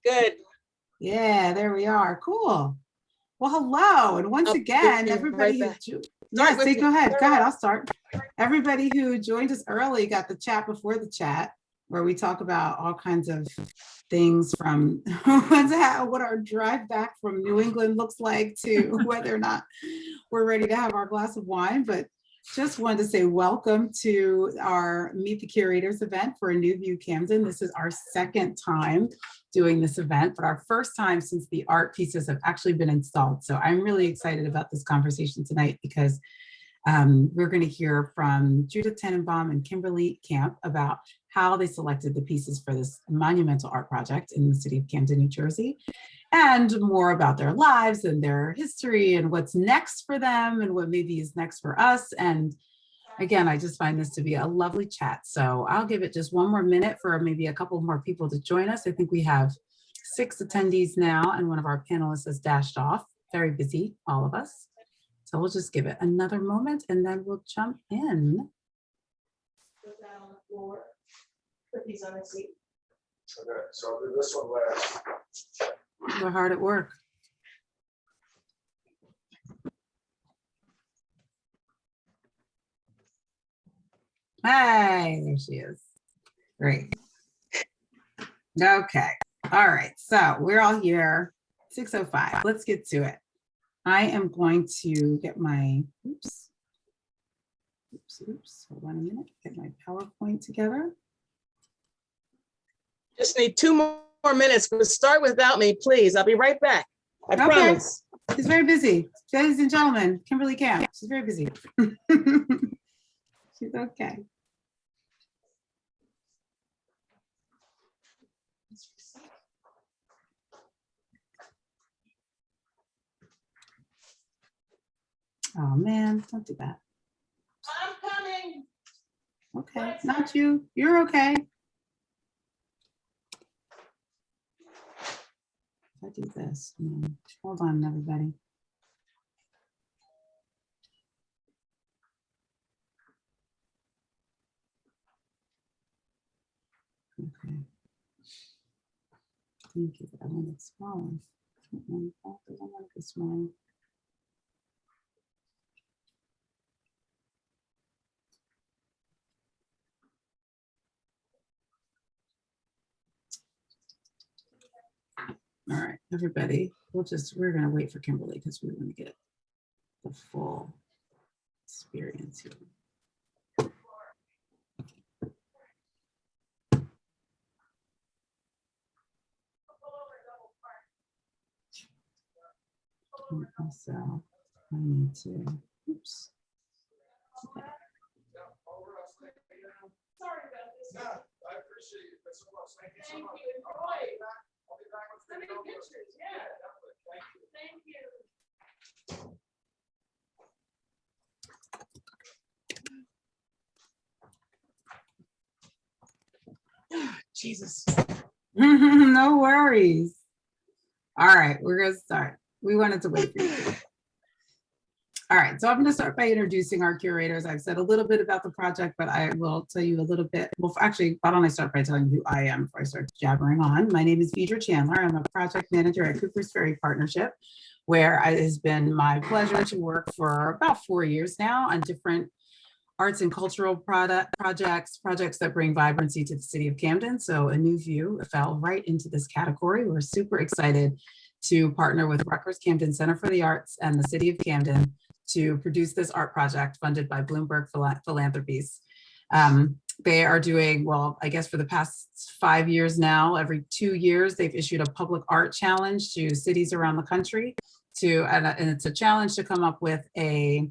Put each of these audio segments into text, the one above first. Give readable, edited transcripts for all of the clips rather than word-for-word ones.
Good. Yeah, there we are. Cool. Well, hello. And once again, everybody who yes, go ahead. Go ahead. I'll start. Everybody who joined us early got the chat before the chat, where we talk about all kinds of things from what our drive back from New England looks like to whether or not we're ready to have our glass of wine. But just wanted to say welcome to our Meet the Curators event for A New View Camden. This is our second time doing this event, but our first time since the art pieces have actually been installed. So I'm really excited about this conversation tonight because we're going to hear from Judith Tannenbaum and Kimberly Camp about how they selected the pieces for this monumental art project in the city of Camden, New Jersey, and more about their lives and their history and what's next for them and what maybe is next for us. And again, I just find this to be a lovely chat. So I'll give it just one more minute for maybe a couple more people to join us. I think we have 6 attendees now, and one of our panelists has dashed off. Very busy, all of us. So we'll just give it another moment and then we'll jump in. Go down on the floor, put these on the seat. Okay, so I'll do this one last. We're hard at work. Hey, there she is. Great. Okay. All right. So we're all here. 6:05. Let's get to it. I am going to get my, oops. Hold on a minute. Get my PowerPoint together. Just need 2 more minutes, but start without me, please. I'll be right back. I promise. She's very busy. Ladies and gentlemen, Kimberly Camp. She's very busy. She's okay. Oh man, don't do that. I'm coming. Okay, not you. You're okay. I do this. Hold on, everybody. Okay. Thank you. I want it smaller. I don't want it smaller. All right, everybody, we're going to wait for Kimberly because we want to get the full experience here. And also, I need to, oops. Okay. Sorry about this. No, I appreciate it. That's what I was thinking. Thank you. Roy. I'll be back with So many pictures. Yeah. Thank you. Jesus. No worries. All right, we're going to start. We wanted to wait for you. All right, so I'm going to start by introducing our curators. I've said a little bit about the project, but I will tell you a little bit. Well, actually, why don't I start by telling you who I am before I start jabbering on. My name is Vidra Chandler. I'm a project manager at Cooper's Ferry Partnership, where it has been my pleasure to work for about 4 years now on different arts and cultural projects that bring vibrancy to the city of Camden. So A New View fell right into this category. We're super excited to partner with Rutgers Camden Center for the Arts and the city of Camden to produce this art project funded by Bloomberg Philanthropies. They are doing, well, I guess for the past 5 years now, every 2 years, they've issued a public art challenge to cities around the country and it's a challenge to come up with a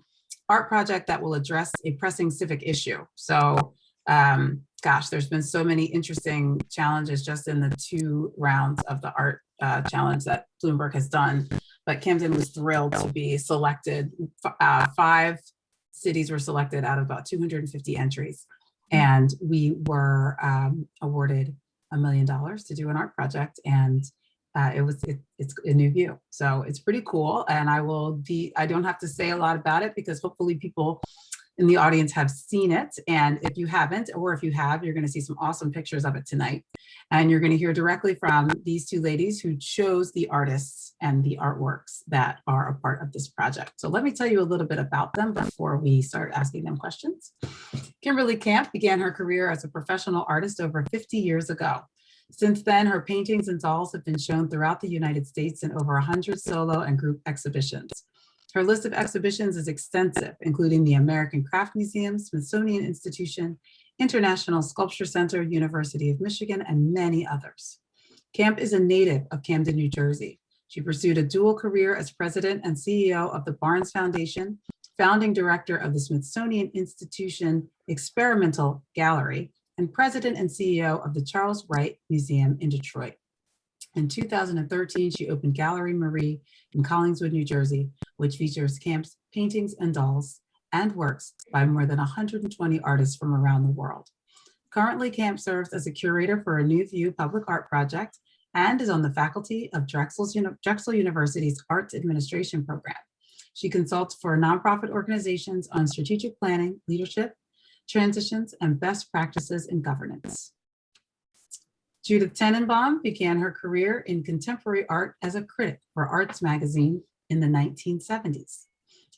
art project that will address a pressing civic issue. So, gosh, there's been so many interesting challenges just in the 2 rounds of the art challenge that Bloomberg has done. But Camden was thrilled to be selected. 5 cities were selected out of about 250 entries. And we were awarded $1 million to do an art project. And it's A New View. So it's pretty cool. And I don't have to say a lot about it because hopefully people in the audience have seen it. And if you haven't, or if you have, you're going to see some awesome pictures of it tonight. And you're going to hear directly from these two ladies who chose the artists and the artworks that are a part of this project. So let me tell you a little bit about them before we start asking them questions. Kimberly Camp began her career as a professional artist over 50 years ago. Since then, her paintings and dolls have been shown throughout the United States in over 100 solo and group exhibitions. Her list of exhibitions is extensive, including the American Craft Museum, Smithsonian Institution, International Sculpture Center, University of Michigan, and many others. Camp is a native of Camden, New Jersey. She pursued a dual career as president and CEO of the Barnes Foundation, founding director of the Smithsonian Institution Experimental Gallery, and president and CEO of the Charles Wright Museum in Detroit. In 2013, she opened Gallery Marie in Collingswood, New Jersey, which features Camp's paintings and dolls and works by more than 120 artists from around the world. Currently, Camp serves as a curator for a New View public art project and is on the faculty of Drexel University's Arts Administration program. She consults for nonprofit organizations on strategic planning, leadership, transitions, and best practices in governance. Judith Tannenbaum began her career in contemporary art as a critic for Arts magazine in the 1970s.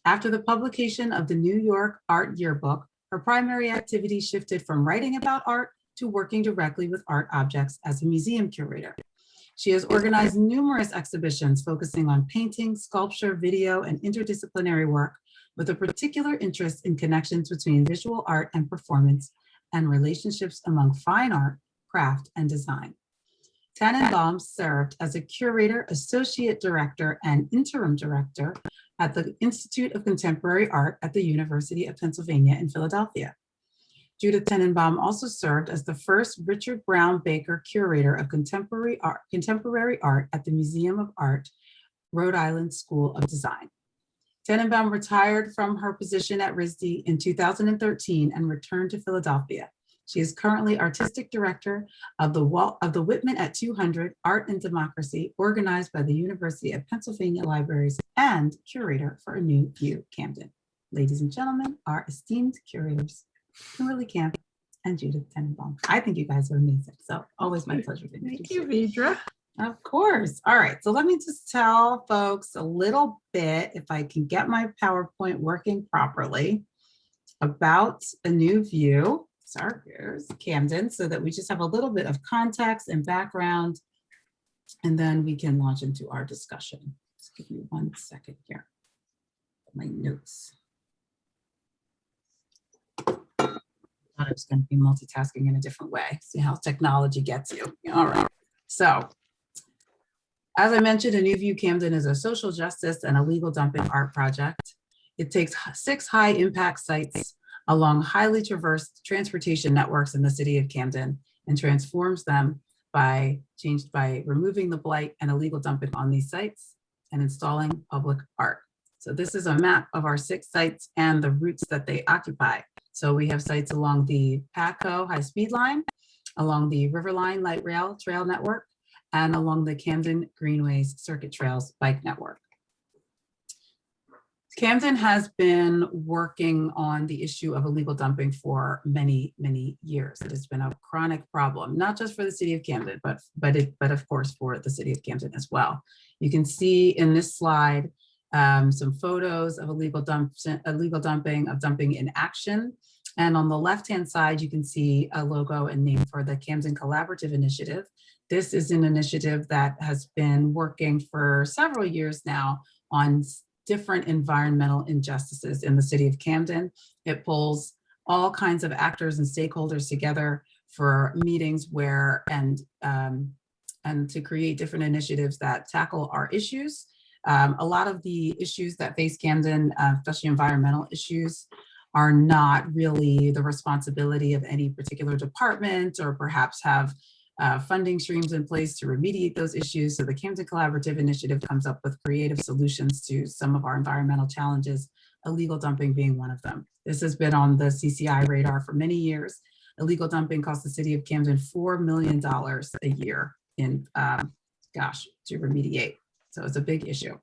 After the publication of the New York Art Yearbook, her primary activity shifted from writing about art to working directly with art objects as a museum curator. She has organized numerous exhibitions focusing on painting, sculpture, video, and interdisciplinary work, with a particular interest in connections between visual art and performance and relationships among fine art, craft, and design. Tannenbaum served as a curator, associate director, and interim director at the Institute of Contemporary Art at the University of Pennsylvania in Philadelphia. Judith Tannenbaum also served as the first Richard Brown Baker curator of contemporary art at the Museum of Art, Rhode Island School of Design. Tannenbaum retired from her position at RISD in 2013 and returned to Philadelphia. She is currently artistic director of the Whitman at 200 Art and Democracy, organized by the University of Pennsylvania Libraries, and curator for A New View Camden. Ladies and gentlemen, our esteemed curators, Kimberly Camp and Judith Tannenbaum. I think you guys are amazing. So always my pleasure. Thank you, Vidra. Of course. All right. So let me just tell folks a little bit, if I can get my PowerPoint working properly, about A New View. Sorry, here's Camden, so that we just have a little bit of context and background, and then we can launch into our discussion. Just give me 1 second here. My notes. I thought I was going to be multitasking in a different way. See how technology gets you. All right. So, as I mentioned, A New View Camden is a social justice and illegal dumping art project. It takes 6 high impact sites along highly traversed transportation networks in the city of Camden and transforms them by removing the blight and illegal dumping on these sites and installing public art. So this is a map of our 6 sites and the routes that they occupy. So we have sites along the PATCO high-speed line, along the Riverline Light Rail Trail Network, and along the Camden Greenways Circuit Trails Bike Network. Camden has been working on the issue of illegal dumping for many, many years. It has been a chronic problem, not just for the city of Camden, but of course for the city of Camden as well. You can see in this slide some photos of illegal dumping in action. And on the left-hand side, you can see a logo and name for the Camden Collaborative Initiative. This is an initiative that has been working for several years now on different environmental injustices in the city of Camden. It pulls all kinds of actors and stakeholders together for meetings and to create different initiatives that tackle our issues. A lot of the issues that face Camden, especially environmental issues, are not really the responsibility of any particular department, or perhaps have funding streams in place to remediate those issues. So the Camden Collaborative Initiative comes up with creative solutions to some of our environmental challenges, illegal dumping being one of them. This has been on the CCI radar for many years. Illegal dumping costs the city of Camden $4 million a year in, to remediate. So it's a big issue.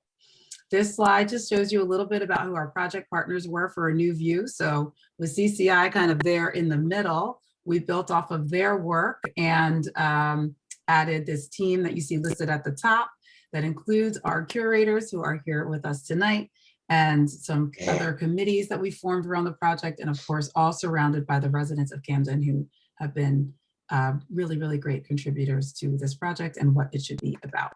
This slide just shows you a little bit about who our project partners were for A New View. So with CCI kind of there in the middle, we built off of their work, and added this team that you see listed at the top that includes our curators who are here with us tonight, and some other committees that we formed around the project, and of course, all surrounded by the residents of Camden who have been really, really great contributors to this project and what it should be about.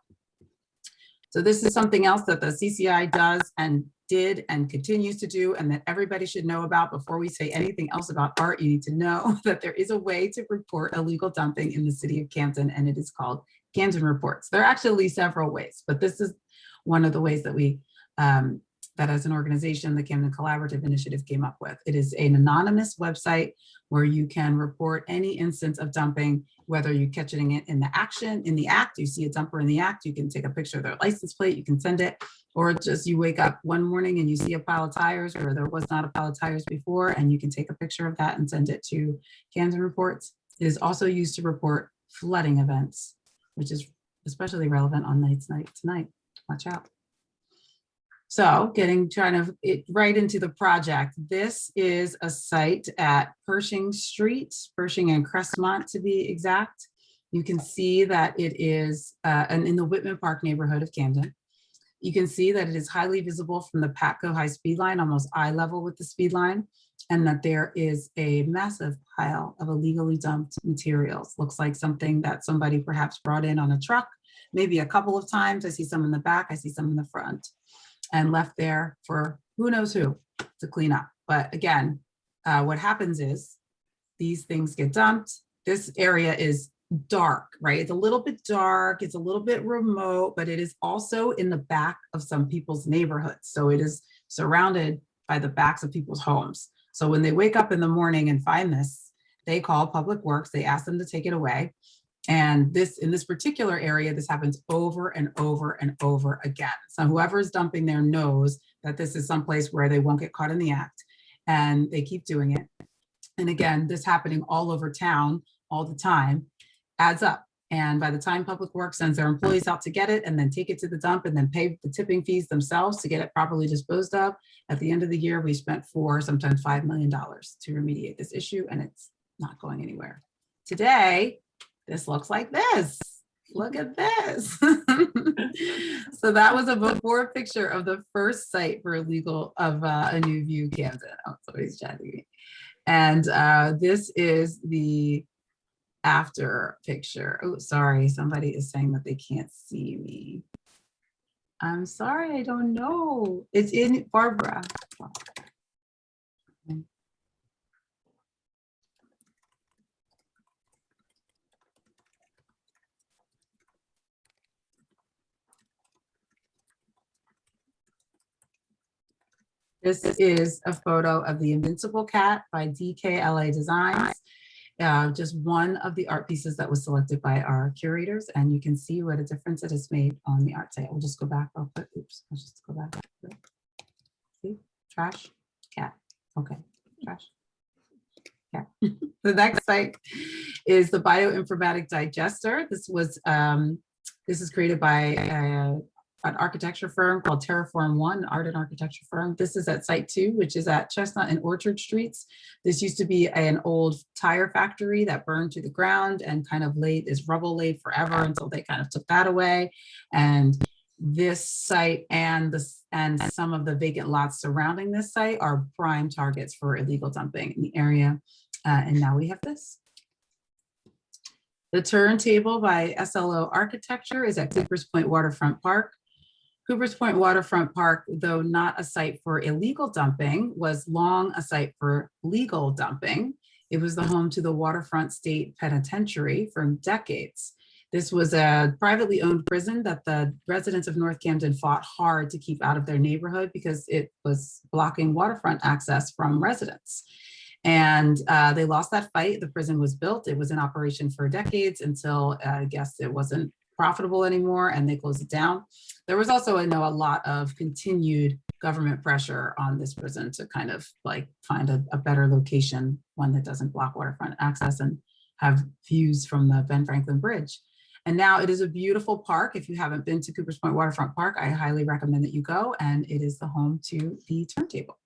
So this is something else that the CCI does and did and continues to do, and that everybody should know about. Before we say anything else about art, you need to know that there is a way to report illegal dumping in the city of Camden, and it is called Camden Reports. There are actually several ways, but this is one of the ways that we, that as an organization, the Camden Collaborative Initiative came up with. It is an anonymous website where you can report any instance of dumping, whether you're catching it in the act, you see a dumper in the act, you can take a picture of their license plate, you can send it, or just you wake up one morning and you see a pile of tires where there was not a pile of tires before, and you can take a picture of that and send it to Camden Reports. It is also used to report flooding events, which is especially relevant on nights tonight. Watch out. So getting right into the project. This is a site at Pershing Street, Pershing and Crestmont to be exact. You can see that it is in the Whitman Park neighborhood of Camden. You can see that it is highly visible from the Patco high speed line, almost eye level with the speed line, and that there is a massive pile of illegally dumped materials. Looks like something that somebody perhaps brought in on a truck, maybe a couple of times. I see some in the back, I see some in the front, and left there for who knows who to clean up. But again, what happens is these things get dumped. This area is dark, right? It's a little bit dark, it's a little bit remote, but it is also in the back of some people's neighborhoods. So it is surrounded by the backs of people's homes. So when they wake up in the morning and find this, they call Public Works, they ask them to take it away. And this, in this particular area, this happens over and over and over again. So whoever's dumping there knows that this is someplace where they won't get caught in the act, and they keep doing it. And again, this happening all over town all the time adds up. And by the time Public Works sends their employees out to get it and then take it to the dump and then pay the tipping fees themselves to get it properly disposed of, at the end of the year, we spent $4, sometimes $5 million to remediate this issue, and it's not going anywhere. Today, this looks like this. Look at this. So that was a before picture of the first site for illegal of a new view Camden. Oh, somebody's chatting me. And this is the after picture. Oh, sorry, somebody is saying that they can't see me. I'm sorry, I don't know. It's in Barbara. This is a photo of the Invincible Cat by DKLA Designs. Just one of the art pieces that was selected by our curators, and you can see what a difference it has made on the art site. We'll just go back real quick. Oops, I'll just go back. See, trash, cat. Okay, trash, cat. The next site is the Bioinformatic Digester. This is created by an architecture firm called Terraform One, art and architecture firm. This is at Site 2, which is at Chestnut and Orchard Streets. This used to be an old tire factory that burned to the ground and kind of is rubble laid forever until they kind of took that away. And this site and some of the vacant lots surrounding this site are prime targets for illegal dumping in the area. And now we have this. The Turntable by SLO Architecture is at Coopers Point Waterfront Park. Coopers Point Waterfront Park, though not a site for illegal dumping, was long a site for legal dumping. It was the home to the Waterfront State Penitentiary for decades. This was a privately owned prison that the residents of North Camden fought hard to keep out of their neighborhood because it was blocking waterfront access from residents. And they lost that fight. The prison was built. It was in operation for decades until I guess it wasn't profitable anymore and they closed it down. There was also, I know, a lot of continued government pressure on this prison to kind of like find a better location, one that doesn't block waterfront access and have views from the Ben Franklin Bridge. And now it is a beautiful park. If you haven't been to Coopers Point Waterfront Park, I highly recommend that you go, and it is the home to the Turntable.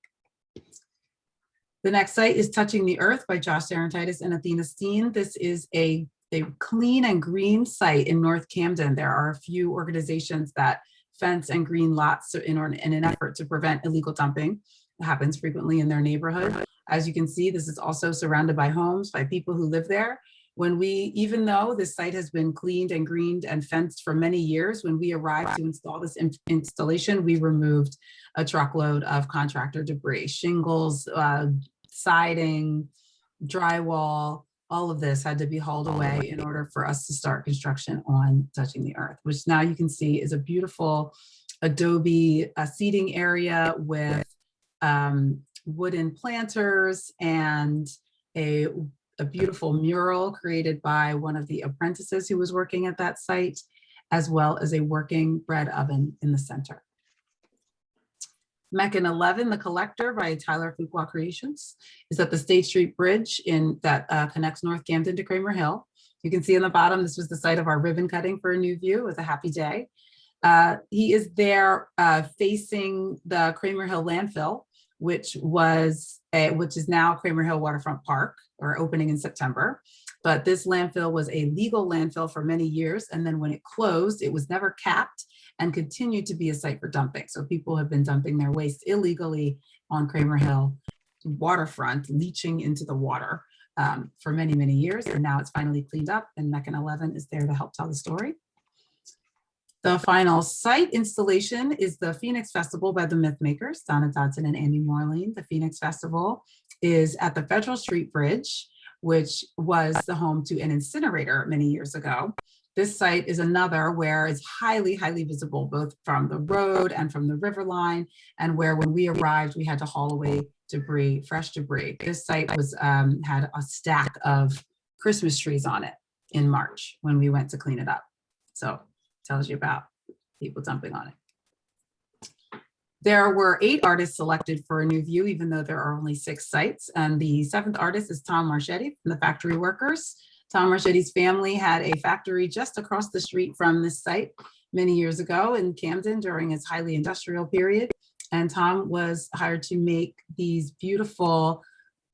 The next site is Touching the Earth by Josh Sarantitis and Athena Steen. This is a a clean and green site in North Camden. There are a few organizations that fence and green lots in an effort to prevent illegal dumping. It happens frequently in their neighborhood. As you can see, this is also surrounded by homes, by people who live there. Even though this site has been cleaned and greened and fenced for many years, when we arrived to install this installation, we removed a truckload of contractor debris, shingles, siding, drywall. All of this had to be hauled away in order for us to start construction on Touching the Earth, which now you can see is a beautiful adobe seating area with wooden planters and a beautiful mural created by one of the apprentices who was working at that site, as well as a working bread oven in the center. Meccan 11, The Collector by Tyler Fuqua Creations, is at the State Street Bridge that connects North Camden to Kramer Hill. You can see in the bottom, this was the site of our ribbon cutting for a new view. It was a happy day. He is there facing the Kramer Hill landfill, which is now Kramer Hill Waterfront Park, or opening in September. But this landfill was a legal landfill for many years. And then when it closed, it was never capped and continued to be a site for dumping. So people have been dumping their waste illegally on Kramer Hill waterfront, leaching into the water for many, many years. And now it's finally cleaned up, and Meccan 11 is there to help tell the story. The final site installation is the Phoenix Festival by the Mythmakers, Donna Dodson and Andy Morleen. The Phoenix Festival is at the Federal Street Bridge, which was the home to an incinerator many years ago. This site is another where it's highly, highly visible, both from the road and from the river line, and where when we arrived, we had to haul away debris, fresh debris. This site was had a stack of Christmas trees on it in March when we went to clean it up. So tells you about people dumping on it. There were 8 artists selected for a new view, even though there are only 6 sites. And the 7th artist is Tom Marchetti from the Factory Workers. Tom Marchetti's family had a factory just across the street from this site many years ago in Camden during its highly industrial period. And Tom was hired to make these beautiful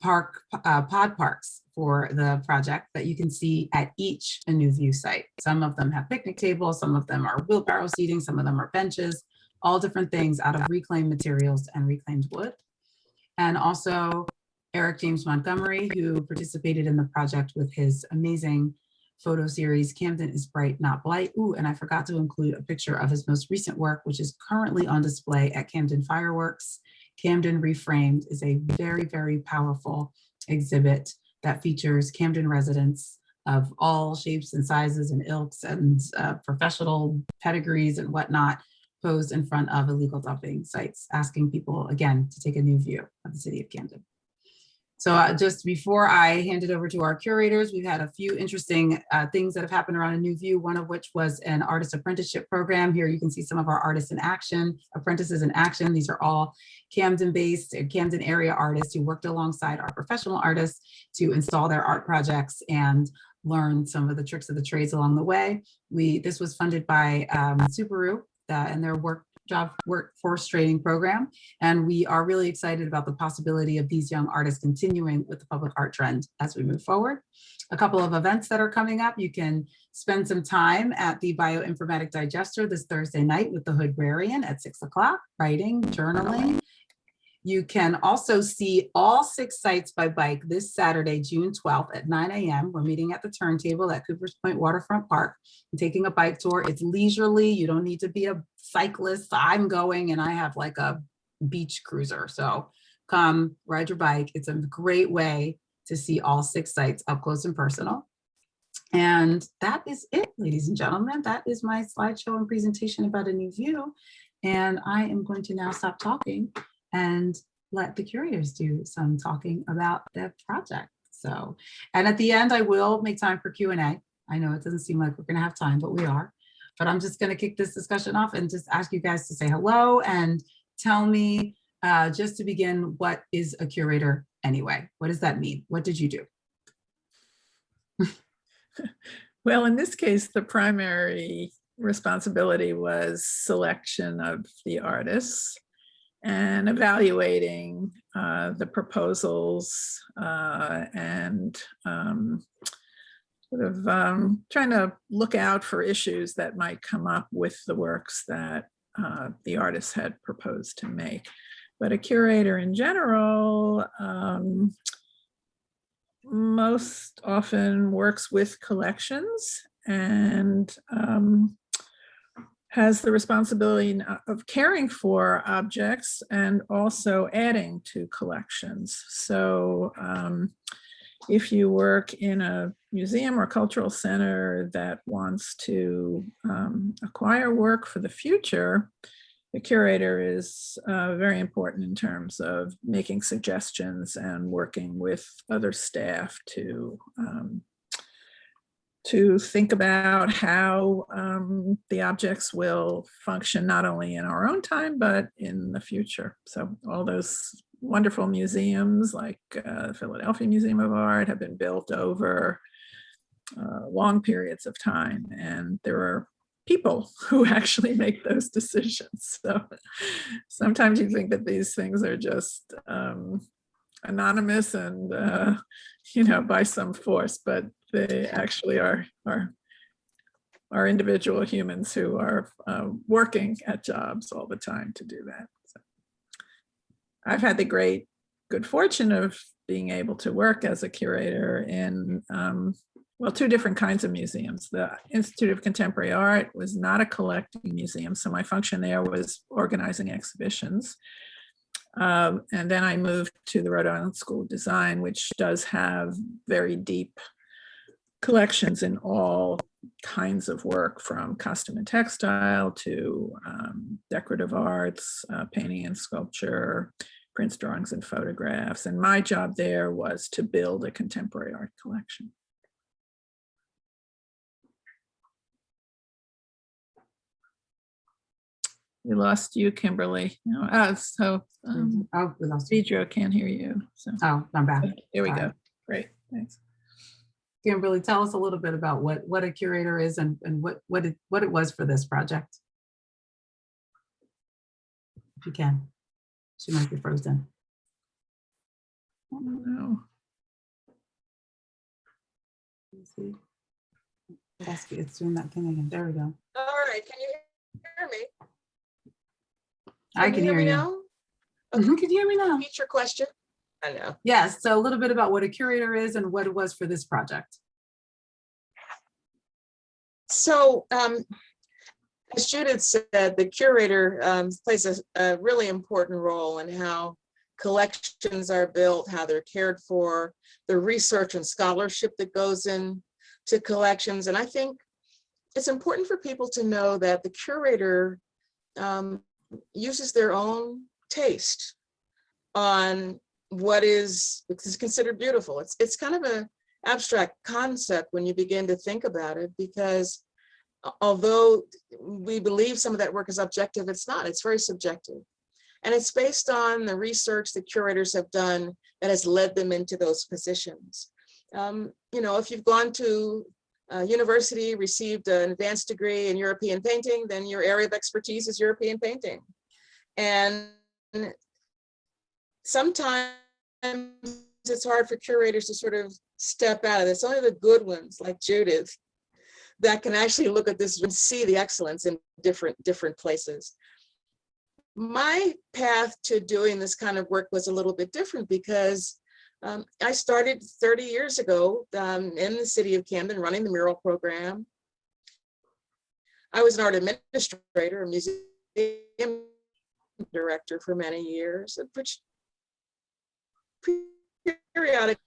pod parks for the project that you can see at each A New View site. Some of them have picnic tables, some of them are wheelbarrow seating, some of them are benches, all different things out of reclaimed materials and reclaimed wood. And also Eric James Montgomery, who participated in the project with his amazing photo series, Camden is Bright, Not Blight. Ooh, and I forgot to include a picture of his most recent work, which is currently on display at Camden Fireworks. Camden Reframed is a very, very powerful exhibit that features Camden residents of all shapes and sizes and ilks and professional pedigrees and whatnot, posed in front of illegal dumping sites, asking people, again, to take a new view of the city of Camden. So just before I hand it over to our curators, we've had a few interesting things that have happened around A New View, one of which was an artist apprenticeship program. Here you can see some of our artists in action, apprentices in action. These are all Camden-based and Camden area artists who worked alongside our professional artists to install their art projects and learn some of the tricks of the trades along the way. This was funded by Subaru and their workforce training program. And we are really excited about the possibility of these young artists continuing with the public art trend as we move forward. A couple of events that are coming up. You can spend some time at the Bioinformatic Digester this Thursday night with the Hoodbrarian at 6 o'clock, writing, journaling. You can also see all 6 sites by bike this Saturday, June 12th at 9 a.m. We're meeting at the turntable at Coopers Point Waterfront Park and taking a bike tour. It's leisurely. You don't need to be a cyclist. I'm going and I have like a beach cruiser. So come ride your bike. It's a great way to see all 6 sites up close and personal. And that is it, ladies and gentlemen. That is my slideshow and presentation about A New View. And I am going to now stop talking and let the curators do some talking about their project. So, and at the end, I will make time for Q&A. I know it doesn't seem like we're gonna have time, but we are. But I'm just gonna kick this discussion off and just ask you guys to say hello and tell me, just to begin, what is a curator anyway? What does that mean? What did you do? Well, in this case, the primary responsibility was selection of the artists and evaluating the proposals and sort of trying to look out for issues that might come up with the works that the artist had proposed to make. But a curator in general most often works with collections and has the responsibility of caring for objects and also adding to collections. So if you work in a museum or cultural center that wants to acquire work for the future, the curator is very important in terms of making suggestions and working with other staff to think about how the objects will function not only in our own time, but in the future. So all those wonderful museums like Philadelphia Museum of Art have been built over long periods of time, and there are people who actually make those decisions. So sometimes you think that these things are just anonymous and by some force, but they actually are individual humans who are working at jobs all the time to do that. So I've had the good fortune of being able to work as a curator in two different kinds of museums. The Institute of Contemporary Art was not a collecting museum, so my function there was organizing exhibitions. And then I moved to the Rhode Island School of Design, which does have very deep collections in all kinds of work, from costume and textile to decorative arts, painting and sculpture, prints, drawings, and photographs. And my job there was to build a contemporary art collection. We lost you, Kimberly. So we lost you. Deidre can't hear you. So I'm back. here we All go. right. Great, thanks. Kimberly, tell us a little bit about what a curator is and what it was for this project. If you can. She might be frozen. Oh, no. Let's see. It's doing that thing again. There we go. All right, can you hear me? I can hear you. now? Can you hear me now? Repeat your question. I know. Yes, so a little bit about what a curator is and what it was for this project. So as Judith said, the curator plays a really important role in how collections are built, how they're cared for, the research and scholarship that goes into collections. And I think it's important for people to know that the curator uses their own taste on what is considered beautiful. It's kind of an abstract concept when you begin to think about it, because although we believe some of that work is objective, it's not. It's very subjective. And it's based on the research that curators have done that has led them into those positions. If you've gone to university, received an advanced degree in European painting, then your area of expertise is European painting. And sometimes it's hard for curators to sort of step out of this. Only the good ones, like Judith, that can actually look at this and see the excellence in different places. My path to doing this kind of work was a little bit different, because I started 30 years ago in the city of Camden running the mural program. I was an art administrator, a museum director for many years, which periodically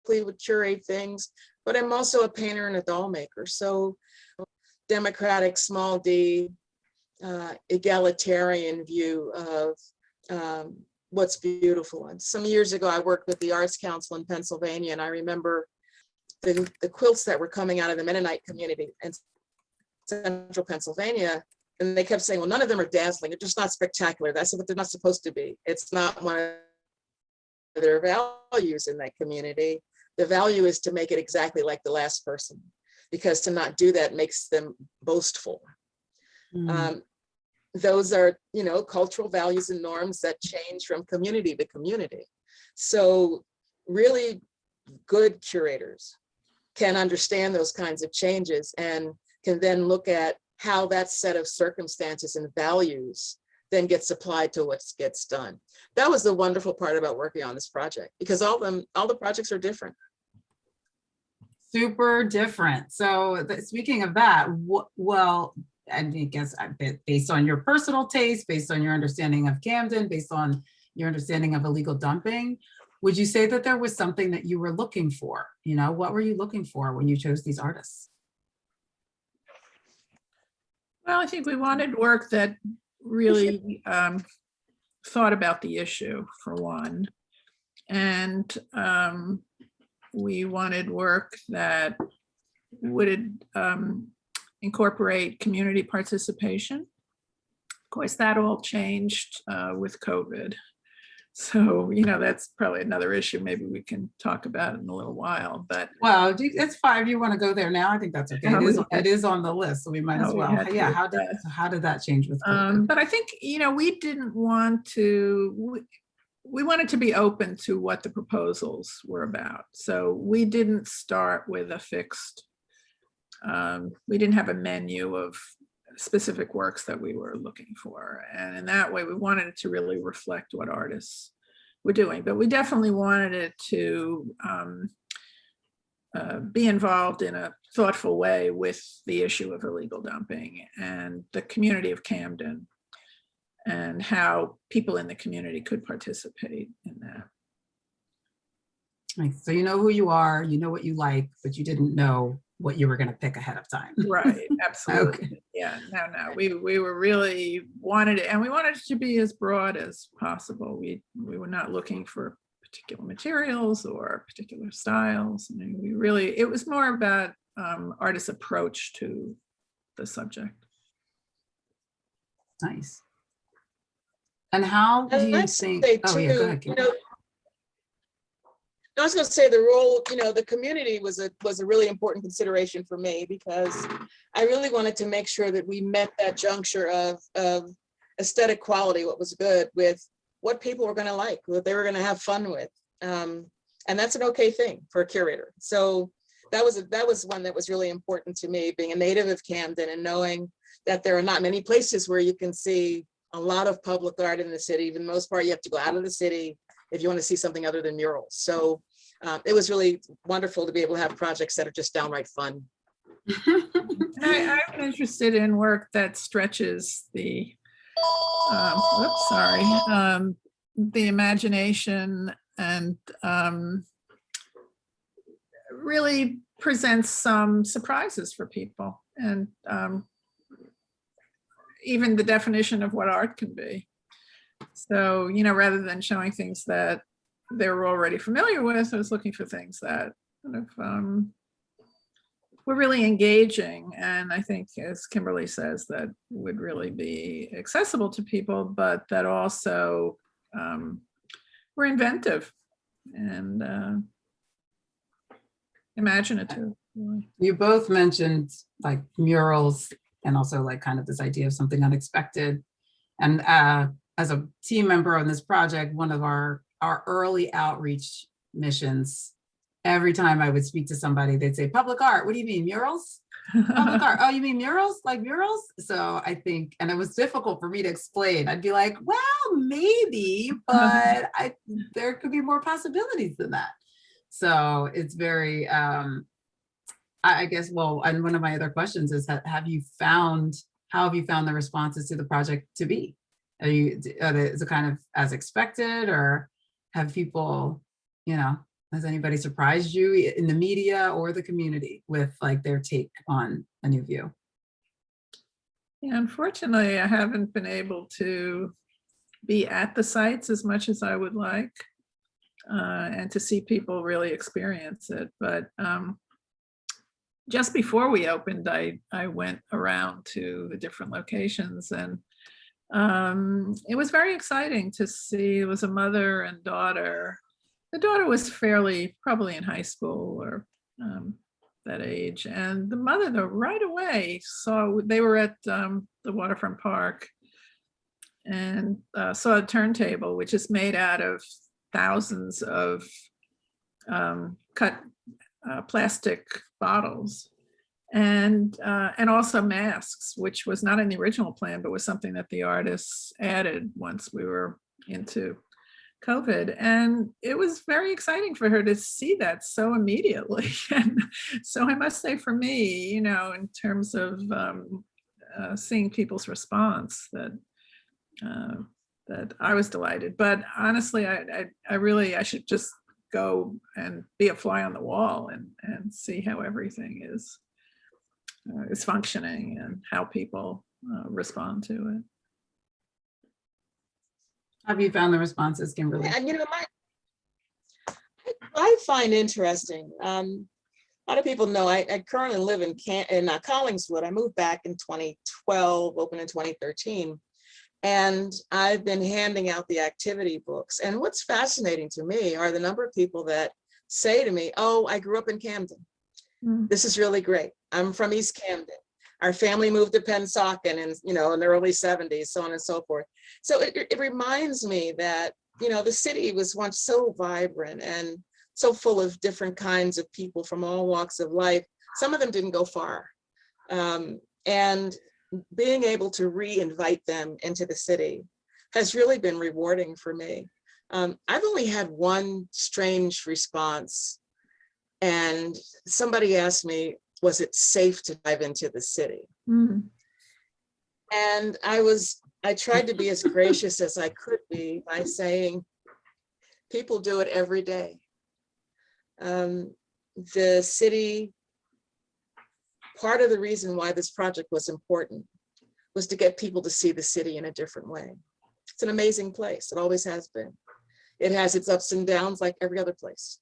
would curate things, but I'm also a painter and a doll maker. So democratic, small d, egalitarian view of what's beautiful. And some years ago, I worked with the Arts Council in Pennsylvania, and I remember the quilts that were coming out of the Mennonite community in central Pennsylvania. And they kept saying, well, none of them are dazzling. They're just not spectacular. That's what they're not supposed to be. It's not one of their values in that community. The value is to make it exactly like the last person, because to not do that makes them boastful. Those are, cultural values and norms that change from community to community. So really good curators can understand those kinds of changes and can then look at how that set of circumstances and values then gets applied to what gets done. That was the wonderful part about working on this project, because all the projects are different. Super different. So speaking of that, well, I guess based on your personal taste, based on your understanding of Camden, based on your understanding of illegal dumping, would you say that there was something that you were looking for? You know, what were you looking for when you chose these artists? Well, I think we wanted work that really thought about the issue, for one. And we wanted work that would incorporate community participation. Of course, that all changed with COVID. So, you know, that's probably another issue maybe we can talk about in a little while, but. Well, it's fine if you want to go there now. I think that's okay. It is on the list, so we might as well. Yeah, how did that change with COVID? But I think, you know, we didn't want to, we wanted to be open to what the proposals were about. So we didn't start with a fixed, we didn't have a menu of specific works that we were looking for. And in that way, we wanted it to really reflect what artists were doing. But we definitely wanted it to be involved in a thoughtful way with the issue of illegal dumping and the community of Camden and how people in the community could participate in that. So you know who you are, you know what you like, but you didn't know what you were going to pick ahead of time. Right, absolutely. Okay. Yeah, no, we were really wanted it, and we wanted it to be as broad as possible. We were not looking for particular materials or particular styles. I mean, we really, it was more about artists' approach to the subject. Nice. And how do you think? Oh yeah, go ahead. Kimberly. I was going to say the role, you know, the community was a really important consideration for me, because I really wanted to make sure that we met that juncture of aesthetic quality, what was good, with what people were going to like, what they were going to have fun with. And that's an okay thing for a curator. So that was one that was really important to me, being a native of Camden and knowing that there are not many places where you can see a lot of public art in the city. For the most part, you have to go out of the city if you want to see something other than murals. So it was really wonderful to be able to have projects that are just downright fun. I'm interested in work that stretches the, the imagination and really presents some surprises for people, and even the definition of what art can be. So, you know, rather than showing things that they were already familiar with, I was looking for things that kind of were really engaging. And I think, as Kimberly says, that would really be accessible to people, but that also were inventive and imaginative. You both mentioned like murals and also like kind of this idea of something unexpected. And as a team member on this project, one of our early outreach missions, every time I would speak to somebody, they'd say, public art, what do you mean, murals? Public art, oh, you mean murals? Like murals? So I think, and it was difficult for me to explain. I'd be like, well, maybe, but there could be more possibilities than that. So it's very, I guess, well, and one of my other questions is, how have you found the responses to the project to be? Is it kind of as expected, or have people, you know, has anybody surprised you in the media or the community with like their take on A New View? Yeah, unfortunately, I haven't been able to be at the sites as much as I would like, and to see people really experience it. But just before we opened, I went around to the different locations, and it was very exciting to see. It was a mother and daughter. The daughter was probably in high school or that age. And the mother, though, right away saw, they were at the waterfront park and saw a turntable, which is made out of thousands of cut plastic bottles, and also masks, which was not in the original plan, but was something that the artists added once we were into COVID. And it was very exciting for her to see that so immediately. And so I must say, for me, you know, in terms of seeing people's response, that I was delighted. But honestly, I should just go and be a fly on the wall and see how everything is functioning and how people respond to it. Have you found the responses, Kimberly? And you know, I find interesting. A lot of people know I currently live in Collingswood. I moved back in 2012, opened in 2013. And I've been handing out the activity books. And what's fascinating to me are the number of people that say to me, oh, I grew up in Camden. This is really great. I'm from East Camden. Our family moved to Pennsauken in the early 70s, so on and so forth. So it reminds me that, you know, the city was once so vibrant and so full of different kinds of people from all walks of life. Some of them didn't go far. And being able to re-invite them into the city has really been rewarding for me. I've only had one strange response, and somebody asked me, was it safe to dive into the city? And I tried to be as gracious as I could be by saying, people do it every day. The city, part of the reason why this project was important was to get people to see the city in a different way. It's an amazing place. It always has been. It has its ups and downs like every other place.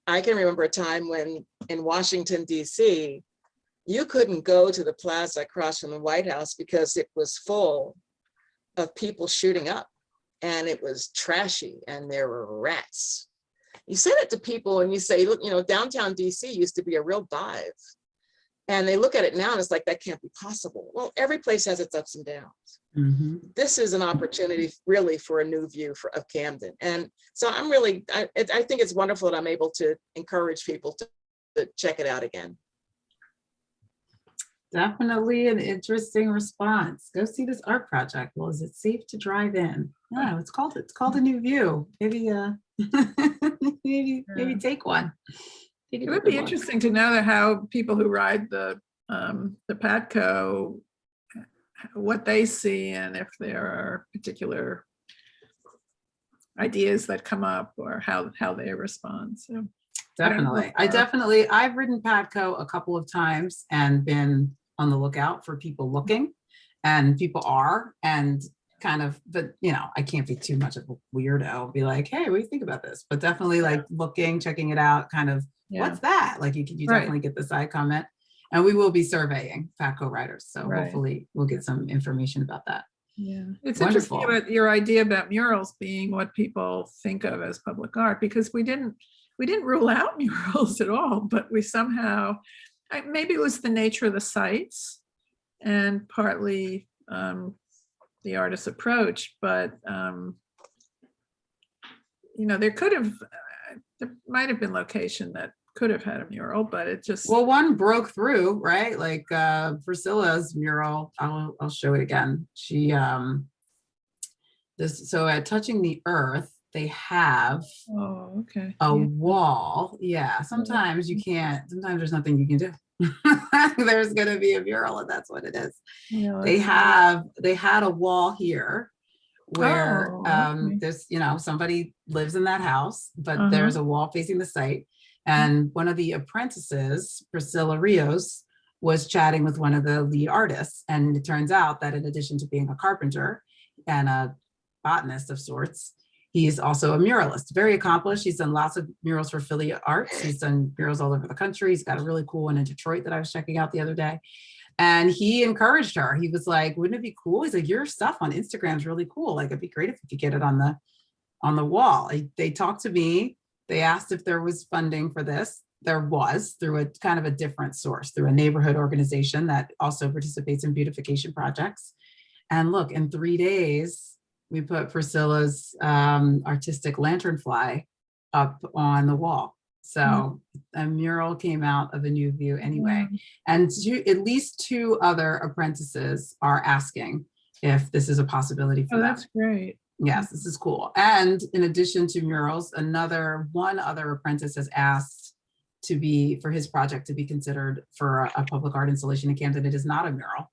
I can remember a time when in Washington, D.C., you couldn't go to the plaza across from the White House because it was full of people shooting up, and it was trashy and there were rats. You say that to people and you say, look, you know, downtown D.C. used to be a real dive. And they look at it now and it's like, that can't be possible. Well, every place has its ups and downs. This is an opportunity really for a new view of Camden. And so I'm really, I think it's wonderful that I'm able to encourage people to check it out again. Definitely an interesting response. Go see this art project. Well, is it safe to drive in? No, it's called a new view. Maybe maybe take one. It would be interesting to know that how people who ride the Patco, what they see, and if there are particular ideas that come up or how they respond. So definitely, I've ridden Patco a couple of times and been on the lookout for people looking, and people are, and kind of, but you know, I can't be too much of a weirdo, be like, hey, what do you think about this? But definitely like looking, checking it out, kind of, what's that? Like you definitely get the side comment. And we will be surveying Patco riders. So hopefully we'll get some information about that. Yeah, it's Wonderful. interesting about your idea about murals being what people think of as public art, because we didn't rule out murals at all, but we somehow, maybe it was the nature of the sites and partly the artist's approach, but you know, there might have been location that could have had a mural, but it just, well, one broke through, right? Like Priscilla's mural, I'll show it again. She so at Touching the Earth, they have a wall. Yeah, sometimes you can't, sometimes there's nothing you can do. There's going to be a mural, and that's what it is. They had a wall here where there's, you know, somebody lives in that house, but there's a wall facing the site. And one of the apprentices, Priscilla Rios, was chatting with one of the lead artists. And it turns out that in addition to being a carpenter and a botanist of sorts, he's also a muralist, very accomplished. He's done lots of murals for Philly Arts. He's done murals all over the country. He's got a really cool one in Detroit that I was checking out the other day. And he encouraged her. He was like, wouldn't it be cool? He's like, your stuff on Instagram is really cool. Like, it'd be great if you could get it on the wall. They talked to me. They asked if there was funding for this. There was, through a kind of a different source, through a neighborhood organization that also participates in beautification projects. And look, in 3 days, we put Priscilla's artistic lanternfly up on the wall. So a mural came out of a new view anyway. And at least 2 other apprentices are asking if this is a possibility for Oh, them. that's great. Yes, this is cool. And in addition to murals, one other apprentice has asked for his project to be considered for a public art installation in Camden. It is not a mural.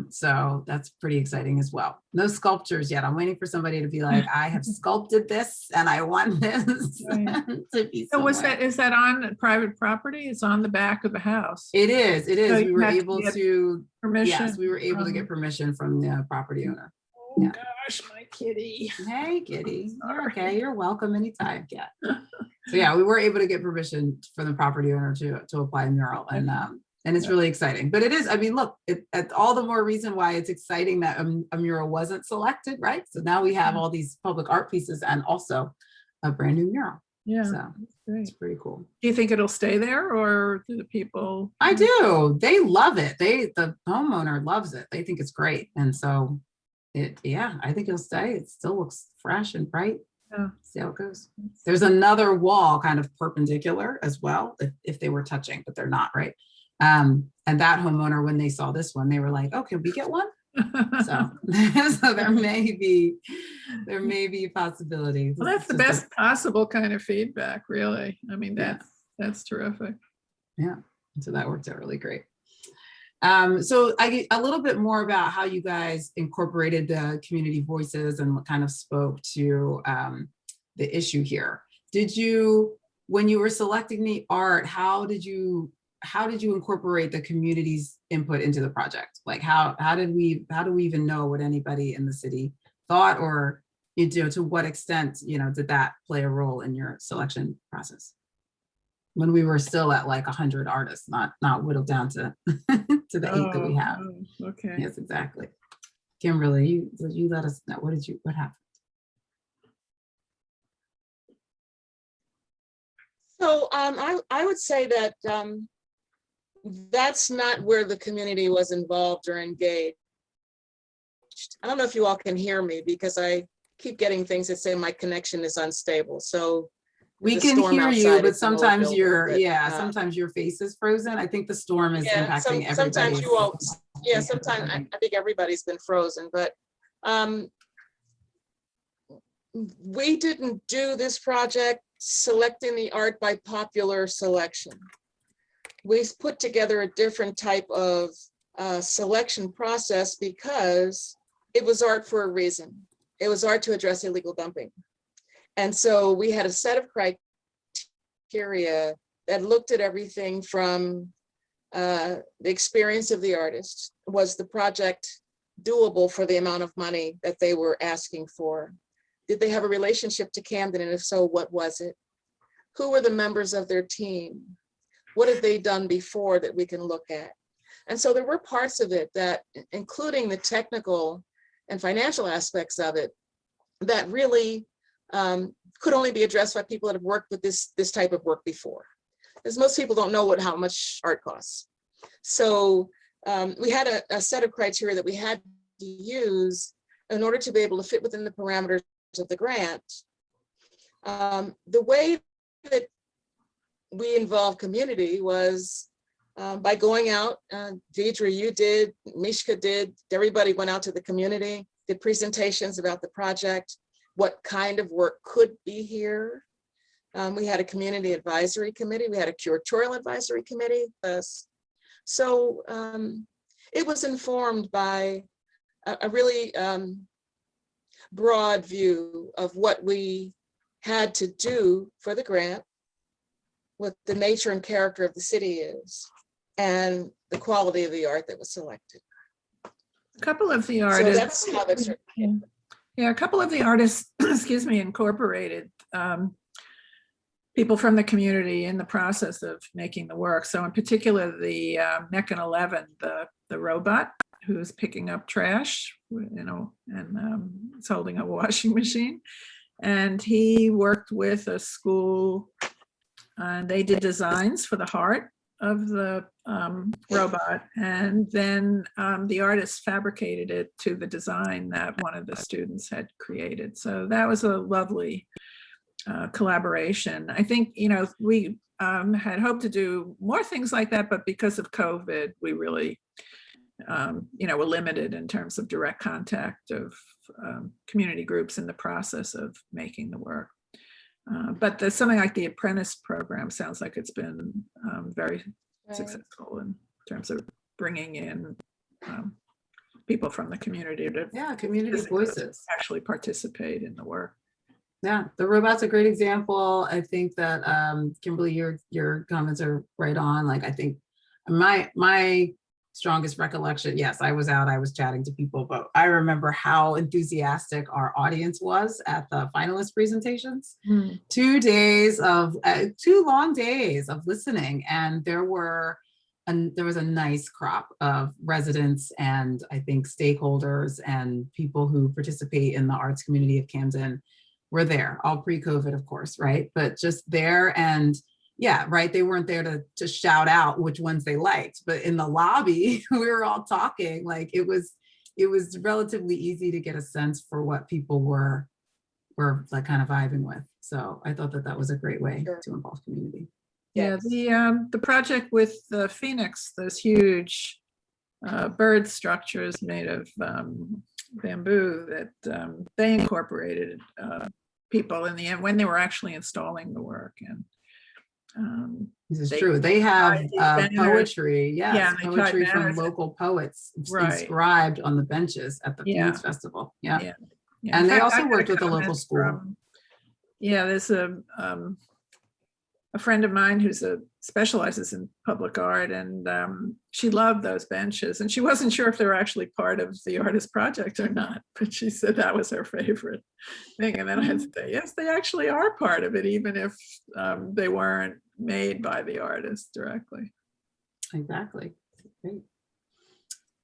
So that's pretty exciting as well. No sculptures yet. I'm waiting for somebody to be like, I have sculpted this and I want this Right. to be So somewhere. is that on private property? It's on the back of the house. It is. So We you were have to able get to, Permission. yes, we were able to from- get permission from the property owner. Oh Yeah. gosh, my kitty. Hey, kitty. You're Sorry. okay. You're welcome anytime, cat. So yeah, we were able to get permission for the property owner to apply a mural, and it's really exciting. But it is, I mean, look, all the more reason why it's exciting that a mural wasn't selected, right? So now we have all these public art pieces and also a brand new mural. Yeah, So that's great. it's pretty cool. Do you think it'll stay there, or do the people? I do. They love it. The homeowner loves it. They think it's great. And so I think it'll stay. It still looks fresh and bright. Yeah. See how it goes. There's another wall kind of perpendicular as well, if they were touching, but they're not, right? And that homeowner, when they saw this one, they were like, oh, can we get one? So, so there may be possibilities. Well, that's the best possible kind of feedback, really. I mean, that's terrific. Yeah, so that worked out really great. So I get a little bit more about how you guys incorporated the community voices and what kind of spoke to the issue here. When you were selecting the art, how did you incorporate the community's input into the project? Like how do we even know what anybody in the city thought, or to what extent did that play a role in your selection process when we were still at like 100 artists, not whittled down to to the 8 that we have? Okay. Yes, exactly. Kimberly, you let us know, what happened? So I would say that that's not where the community was involved or engaged. I don't know if you all can hear me because I keep getting things that say my connection is unstable. So We the can storm hear you, outside, but it's a little sometimes buildup, sometimes your face is frozen. I think the storm is impacting everybody. sometimes you all, yeah, sometimes I think everybody's been frozen, but we didn't do this project selecting the art by popular selection. We put together a different type of selection process because it was art for a reason. It was art to address illegal dumping. And so we had a set of criteria that looked at everything from the experience of the artist. Was the project doable for the amount of money that they were asking for? Did they have a relationship to Camden? And if so, what was it? Who were the members of their team? What had they done before that we can look at? And so there were parts of it that, including the technical and financial aspects of it, that really could only be addressed by people that have worked with this type of work before. Because most people don't know how much art costs. So we had a set of criteria that we had to use in order to be able to fit within the parameters of the grant. The way that we involved community was by going out. Deidre, you did, Mishka did, everybody went out to the community, did presentations about the project, what kind of work could be here. We had a community advisory committee, we had a curatorial advisory committee. So it was informed by a really broad view of what we had to do for the grant, what the nature and character of the city is, and the quality of the art that was selected. A couple of the So artists. that's how that's. Yeah, a couple of the artists, excuse me, incorporated people from the community in the process of making the work. So in particular, the Meccan 11, the robot who's picking up trash, and is holding a washing machine. And he worked with a school, and they did designs for the heart of the robot. And then the artist fabricated it to the design that one of the students had created. So that was a lovely collaboration. I think, we had hoped to do more things like that, but because of COVID, we really, were limited in terms of direct contact of community groups in the process of making the work. But there's something like the apprentice program sounds like it's been very successful in terms of bringing in people from the community to Yeah, community voices. actually participate in the work. Yeah, the robot's a great example. I think that Kimberly, your comments are right on. Like, I think my strongest recollection, yes, I was out, I was chatting to people, but I remember how enthusiastic our audience was at the finalist presentations. 2 days of 2 long days of listening, and there was a nice crop of residents and I think stakeholders and people who participate in the arts community of Camden were there, all pre-COVID, of course, right? But just there, and yeah, right, they weren't there to shout out which ones they liked, but in the lobby, we were all talking. Like, it was relatively easy to get a sense for what people were like kind of vibing with. So I thought that was a great way to involve community. Yeah, the project with the Phoenix, those huge bird structures made of bamboo that they incorporated people in the end when they were actually installing the work. And this is true. They have poetry, yes, they poetry tried from banners. local poets Right. inscribed on the benches at the Phoenix Festival. Yeah. Yeah. And In they fact, also I got worked with a local comment school. There's a friend of mine who specializes in public art, and she loved those benches, and she wasn't sure if they were actually part of the artist project or not, but she said that was her favorite thing. And then I had to say, yes, they actually are part of it, even if they weren't made by the artist directly. Exactly. Great.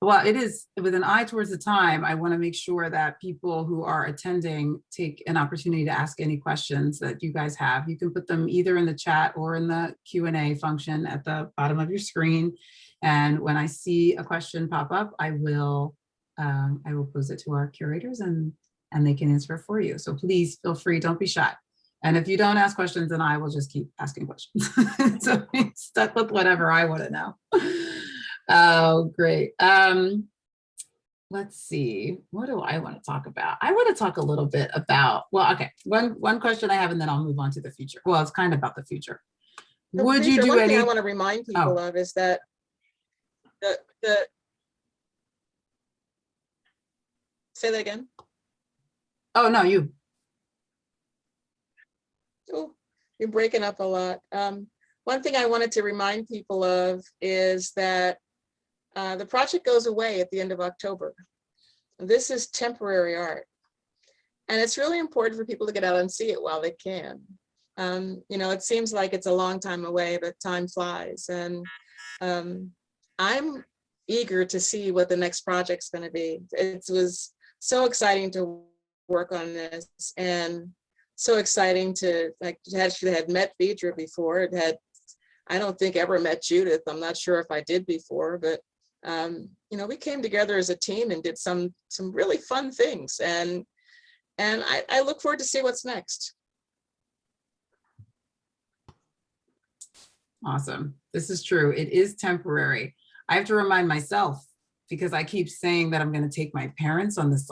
Well, it is with an eye towards the time. I want to make sure that people who are attending take an opportunity to ask any questions that you guys have. You can put them either in the chat or in the Q&A function at the bottom of your screen. And when I see a question pop up, I will pose it to our curators and they can answer it for you. So please feel free, don't be shy. And if you don't ask questions, then I will just keep asking questions. So I'm stuck with whatever I want to know. Oh, great. Let's see. What do I want to talk about? I want to talk a little bit about, well, okay. One question I have, and then I'll move on to the future. Well, it's kind of about the future. Would you do one any? thing I want to remind people of is that say that again. Oh, no, you. Oh, you're breaking up a lot. One thing I wanted to remind people of is that the project goes away at the end of October. This is temporary art. And it's really important for people to get out and see it while they can. It seems like it's a long time away, but time flies. And I'm eager to see what the next project's going to be. It was so exciting to work on this, and so exciting to actually had met Phaedra before. It had, I don't think ever met Judith. I'm not sure if I did before, but we came together as a team and did some really fun things, and I look forward to see what's next. Awesome. This is true. It is temporary. I have to remind myself, because I keep saying that I'm going to take my parents on this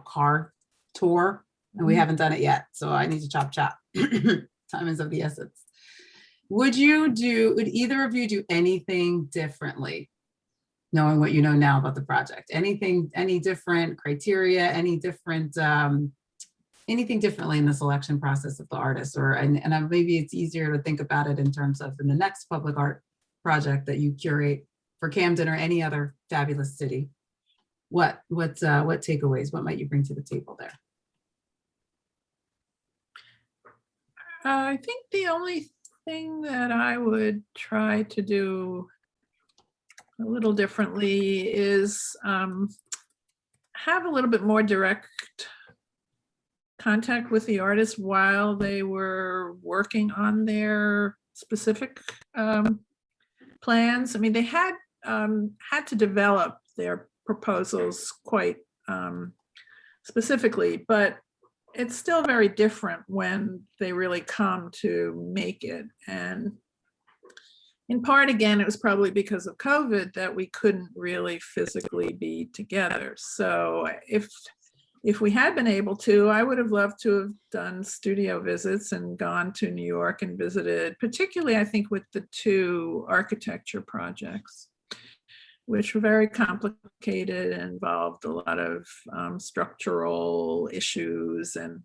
car tour, and we haven't done it yet. So I need to chop. Time is of the essence. Would either of you do anything differently, knowing what you know now about the project? Any different criteria, anything differently in the selection process of the artists? And maybe it's easier to think about it in terms of in the next public art project that you curate for Camden or any other fabulous city. What takeaways, what might you bring to the table there? I think the only thing that I would try to do a little differently is have a little bit more direct contact with the artists while they were working on their specific plans. I mean, they had to develop their proposals quite specifically, but it's still very different when they really come to make it. And in part, again, it was probably because of COVID that we couldn't really physically be together. So if we had been able to, I would have loved to have done studio visits and gone to New York and visited, particularly I think with the 2 architecture projects, which were very complicated and involved a lot of structural issues. And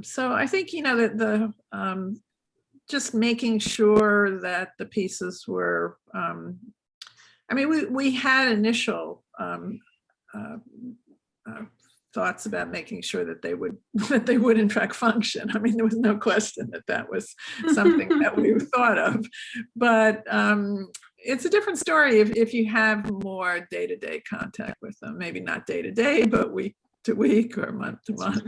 so I think, that the just making sure that the pieces were, we had initial thoughts about making sure that they would in fact function. There was no question that was something that we thought of, but it's a different story if you have more day-to-day contact with them, maybe not day-to-day, but week to week or month to month.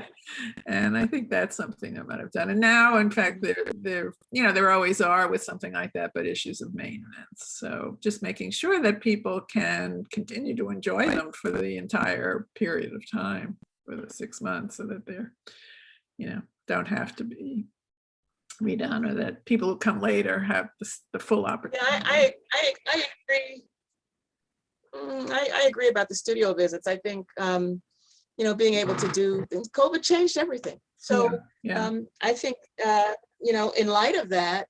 And I think that's something I might have done. And now, in fact, there always are with something like that, but issues of maintenance. So just making sure that people can continue to enjoy them for the entire period of time, for the 6 months, so that they're, don't have to be redone, or that people who come later have the full opportunity. Yeah, I agree. I agree about the studio visits. I think, being able to do things, COVID changed everything. So Yeah. I think, in light of that,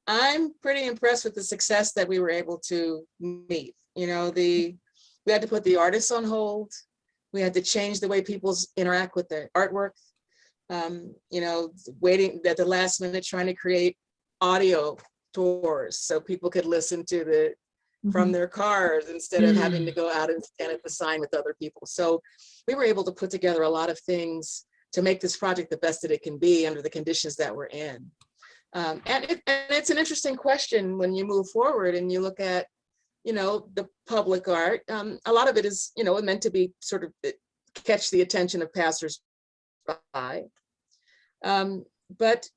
I'm pretty impressed with the success that we were able to meet. We had to put the artists on hold. We had to change the way people interact with their artwork. Waiting at the last minute, trying to create audio tours so people could listen to from their cars instead of having to go out and stand at the sign with other people. So we were able to put together a lot of things to make this project the best that it can be under the conditions that we're in. And it's an interesting question when you move forward and you look at, the public art. A lot of it is, meant to be sort of catch the attention of passers by. But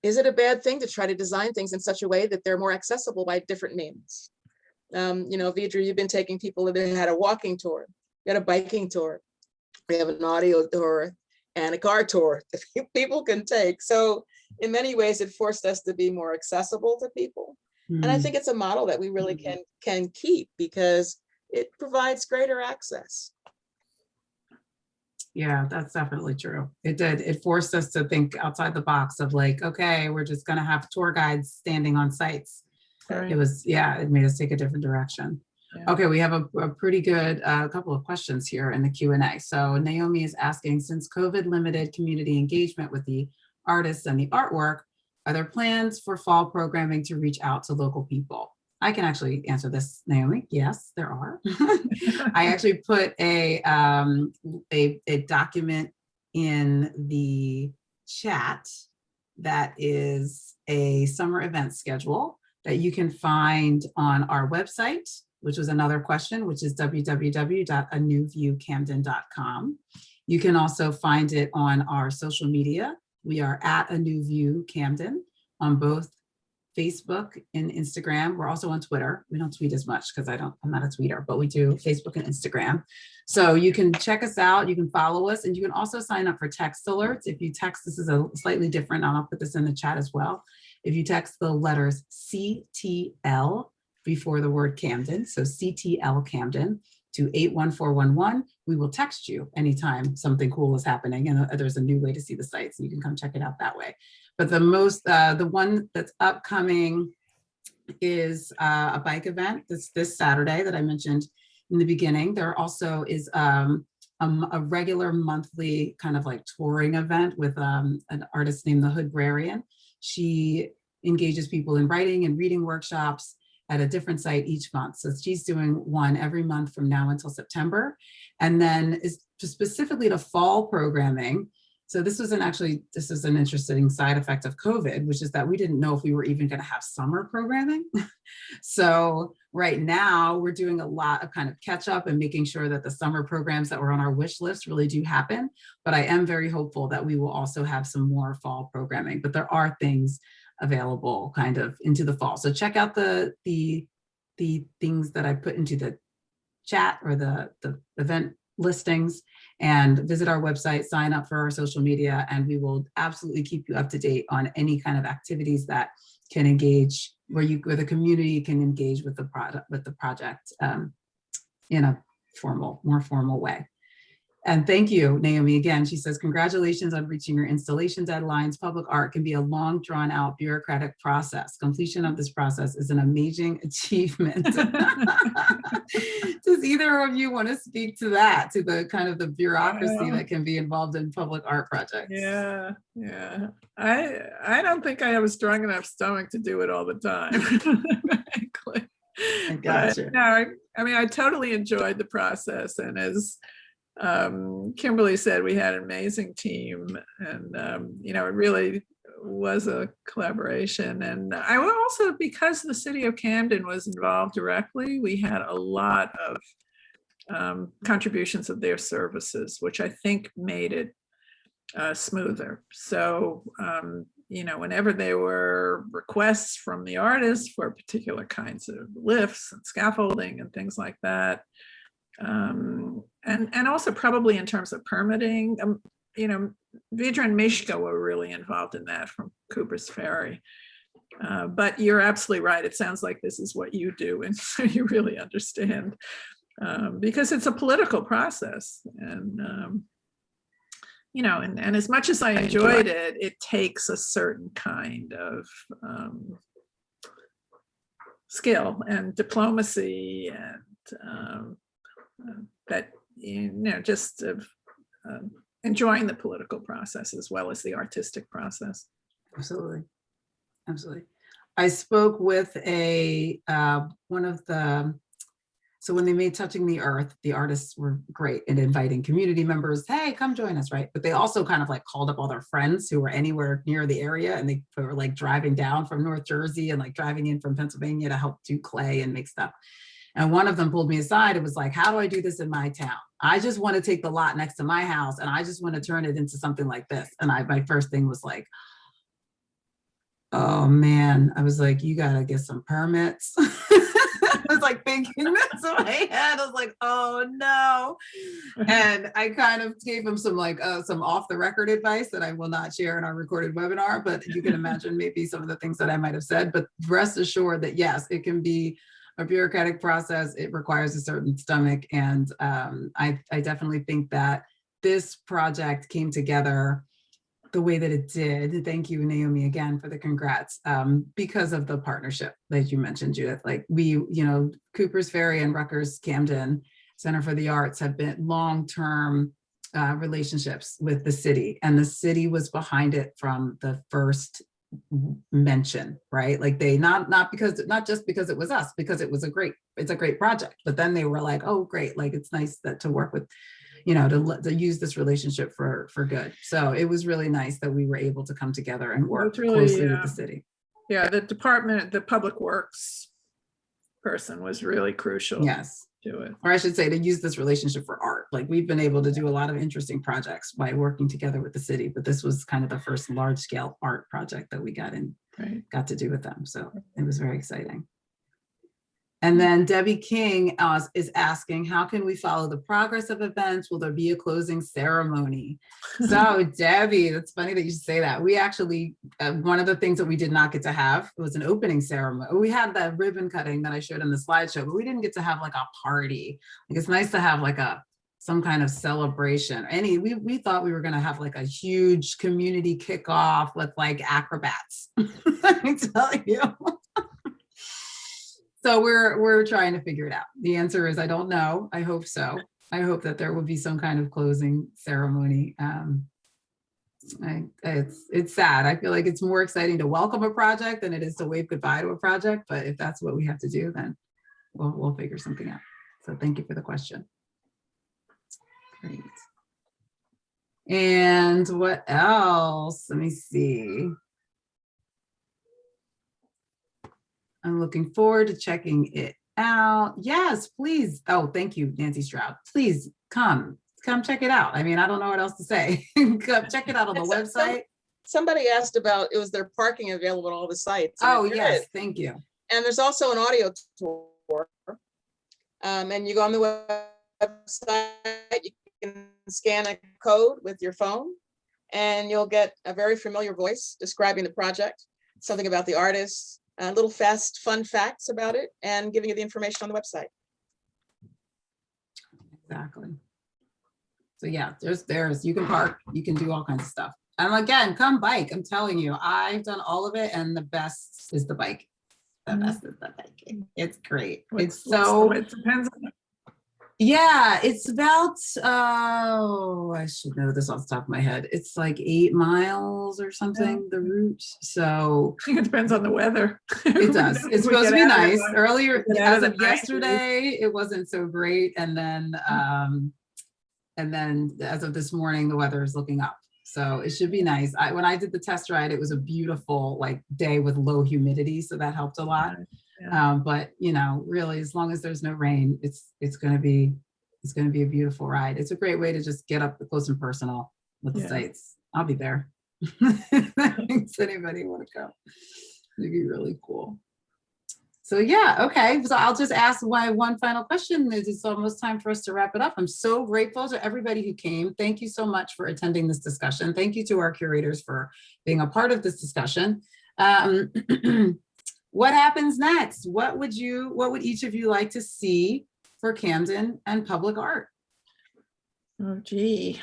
is it a bad thing to try to design things in such a way that they're more accessible by different means? Vidra, you've been taking people that had a walking tour, you had a biking tour, we have an audio tour and a car tour that people can take. So in many ways, it forced us to be more accessible to people. And I think it's a model that we really can keep because it provides greater access. Yeah, that's definitely true. It did. It forced us to think outside the box of like, okay, we're just going to have tour guides standing on sites. Right. It made us take a different direction. Yeah. Okay, we have a pretty good couple of questions here in the Q&A. So Naomi is asking, since COVID limited community engagement with the artists and the artwork, are there plans for fall programming to reach out to local people? I can actually answer this, Naomi. Yes, there are. I actually put a document in the chat that is a summer event schedule that you can find on our website, which was another question, which is www.anewviewcamden.com. You can also find it on our social media. We are at A New View Camden on both Facebook and Instagram. We're also on Twitter. We don't tweet as much because I'm not a tweeter, but we do Facebook and Instagram. So you can check us out, you can follow us, and you can also sign up for text alerts. If you text, this is a slightly different, and I'll put this in the chat as well. If you text the letters CTL before the word Camden, so CTL Camden to 81411, we will text you anytime something cool is happening and there's a new way to see the sites, and you can come check it out that way. But the one that's upcoming is a bike event this Saturday that I mentioned in the beginning. There also is a regular monthly kind of like touring event with an artist named the Hoodbrarian. She engages people in writing and reading workshops at a different site each month. So she's doing one every month from now until September. And then is specifically to fall programming. So this is an interesting side effect of COVID, which is that we didn't know if we were even going to have summer programming. So right now we're doing a lot of kind of catch up and making sure that the summer programs that were on our wish list really do happen. But I am very hopeful that we will also have some more fall programming, but there are things available kind of into the fall. So check out the things that I put into the chat or the event listings and visit our website, sign up for our social media, and we will absolutely keep you up to date on any kind of activities that can engage, where the community can engage with the project in a more formal way. And thank you, Naomi, again. She says, congratulations on reaching your installation deadlines. Public art can be a long, drawn out bureaucratic process. Completion of this process is an amazing achievement. Does either of you want to speak to that, to the kind of the bureaucracy that can be involved in public art projects? Yeah. I don't think I have a strong enough stomach to do it all the time. Frankly. I gotcha. But, no, I mean, I totally enjoyed the process, and as Kimberly said, we had an amazing team, and it really was a collaboration. And I will also, because the city of Camden was involved directly, we had a lot of contributions of their services, which I think made it smoother. So whenever there were requests from the artists for particular kinds of lifts and scaffolding and things like that, and also probably in terms of permitting, Vidra and Mishka were really involved in that from Cooper's Ferry. But you're absolutely right. It sounds like this is what you do, and so you really understand, because it's a political process, and and as much as I enjoyed it, it takes a certain kind of skill and diplomacy, and that just enjoying the political process as well as the artistic process. Absolutely. I spoke with so when they made Touching the Earth, the artists were great in inviting community members, hey, come join us, right? But they also kind of like called up all their friends who were anywhere near the area, and they were like driving down from North Jersey and like driving in from Pennsylvania to help do clay and make stuff. And one of them pulled me aside. It was like, how do I do this in my town? I just want to take the lot next to my house and I just want to turn it into something like this. And my first thing was like, oh man, I was like, you got to get some permits. I was like thinking this in my head. I was like, oh no. And I kind of gave him some some off the record advice that I will not share in our recorded webinar, but you can imagine maybe some of the things that I might have said. But rest assured that yes, it can be a bureaucratic process. It requires a certain stomach. And I definitely think that this project came together the way that it did. Thank you, Naomi, again, for the congrats, because of the partnership that you mentioned, Judith. Like Cooper's Ferry and Rutgers Camden Center for the Arts have been long-term relationships with the city, and the city was behind it from the first mention, right? Like they not just because it was us, because it's a great project, but then they were like, oh great, like it's nice to work with, to use this relationship for good. So it was really nice that we were able to come together and work closely with the city. Yeah, the public works person was really crucial. Yes. To it. Or I should say, to use this relationship for art. Like we've been able to do a lot of interesting projects by working together with the city, but this was kind of the first large scale art project that we got to do with them. So it was very exciting. And then Debbie King is asking, how can we follow the progress of events? Will there be a closing ceremony? So Debbie, it's funny that you say that. We actually, one of the things that we did not get to have was an opening ceremony. We had that ribbon cutting that I showed in the slideshow, but we didn't get to have like a party. Like it's nice to have like some kind of celebration. We thought we were going to have like a huge community kickoff with like acrobats. Let me tell you. So we're trying to figure it out. The answer is I don't know. I hope so. I hope that there will be some kind of closing ceremony. It's sad. I feel like it's more exciting to welcome a project than it is to wave goodbye to a project. But if that's what we have to do, then we'll figure something out. So thank you for the question. Great. And what else? Let me see. I'm looking forward to checking it out. Yes, please. Oh, thank you, Nancy Stroud. Please come check it out. I mean, I don't know what else to say. Come check it out on the website. Somebody asked about, was there parking available at all the sites? Oh, yes, thank you. And there's also an audio tour. And you go on the website you can scan a code with your phone and you'll get a very familiar voice describing the project, something about the artist, little fast, fun facts about it, and giving you the information on the website. Exactly. So yeah, there's, you can park, you can do all kinds of stuff. And again, come bike. I'm telling you, I've done all of it, and the best is the bike. The best is the bike. It's great. It's so, it depends on yeah, it's about, oh, I should know this off the top of my head. It's like 8 miles or something, the route. So I think it depends on the weather. it does. It's supposed to be nice. Earlier, get out as of of the 90s. yesterday, it wasn't so great. And then as of this morning, the weather is looking up. So it should be nice. When I did the test ride, it was a beautiful like day with low humidity. So that helped a lot. Yeah. But you know, really, as long as there's no rain, it's going to be a beautiful ride. It's a great way to just get up close and personal with the Yeah. sights. I'll be there. Does anybody want to go? It'd be really cool. So yeah, okay. So I'll just ask one final question. It's almost time for us to wrap it up. I'm so grateful to everybody who came. Thank you so much for attending this discussion. Thank you to our curators for being a part of this discussion. What happens next? What would each of you like to see for Camden and public art? Oh, gee.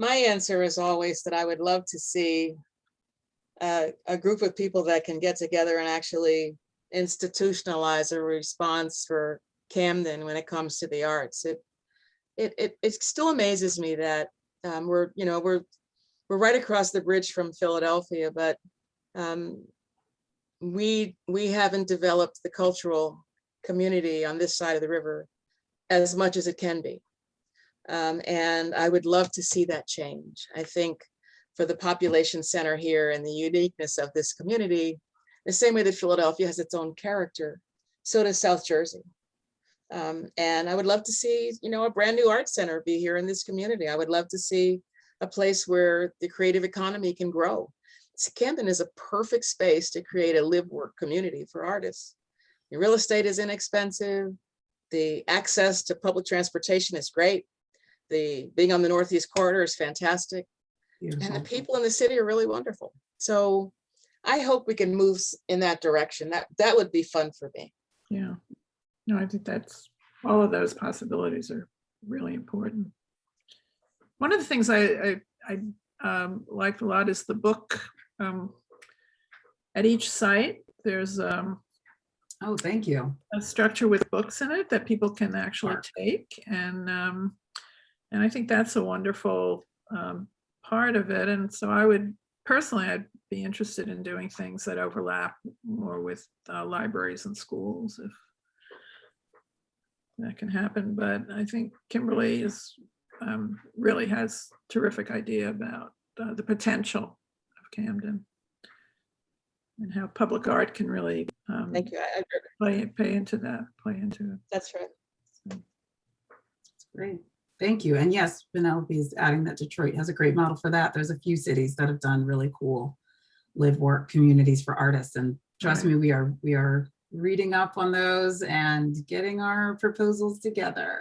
My answer is always that I would love to see a group of people that can get together and actually institutionalize a response for Camden when it comes to the arts. It still amazes me that we're right across the bridge from Philadelphia, but we haven't developed the cultural community on this side of the river as much as it can be. And I would love to see that change. I think for the population center here and the uniqueness of this community, the same way that Philadelphia has its own character, so does South Jersey. And I would love to see, a brand new art center be here in this community. I would love to see a place where the creative economy can grow. So Camden is a perfect space to create a live-work community for artists. The real estate is inexpensive. The access to public transportation is great. Being on the Northeast Corridor is fantastic. Beautiful. And the people in the city are really wonderful. So I hope we can move in that direction. That would be fun for me. Yeah. No, I think all of those possibilities are really important. One of the things I liked a lot is the book. At each site, there's Oh, thank you. a structure with books in it that people can actually take, and I think that's a wonderful part of it. And so I'd be interested in doing things that overlap more with libraries and schools if that can happen. But I think Kimberly really has terrific idea about the potential of Camden and how public art can really Thank you. play into it. That's right. That's great. Thank you. And yes, Penelope is adding that Detroit has a great model for that. There's a few cities that have done really cool live work communities for artists. And trust me, we are reading up on those and getting our proposals together.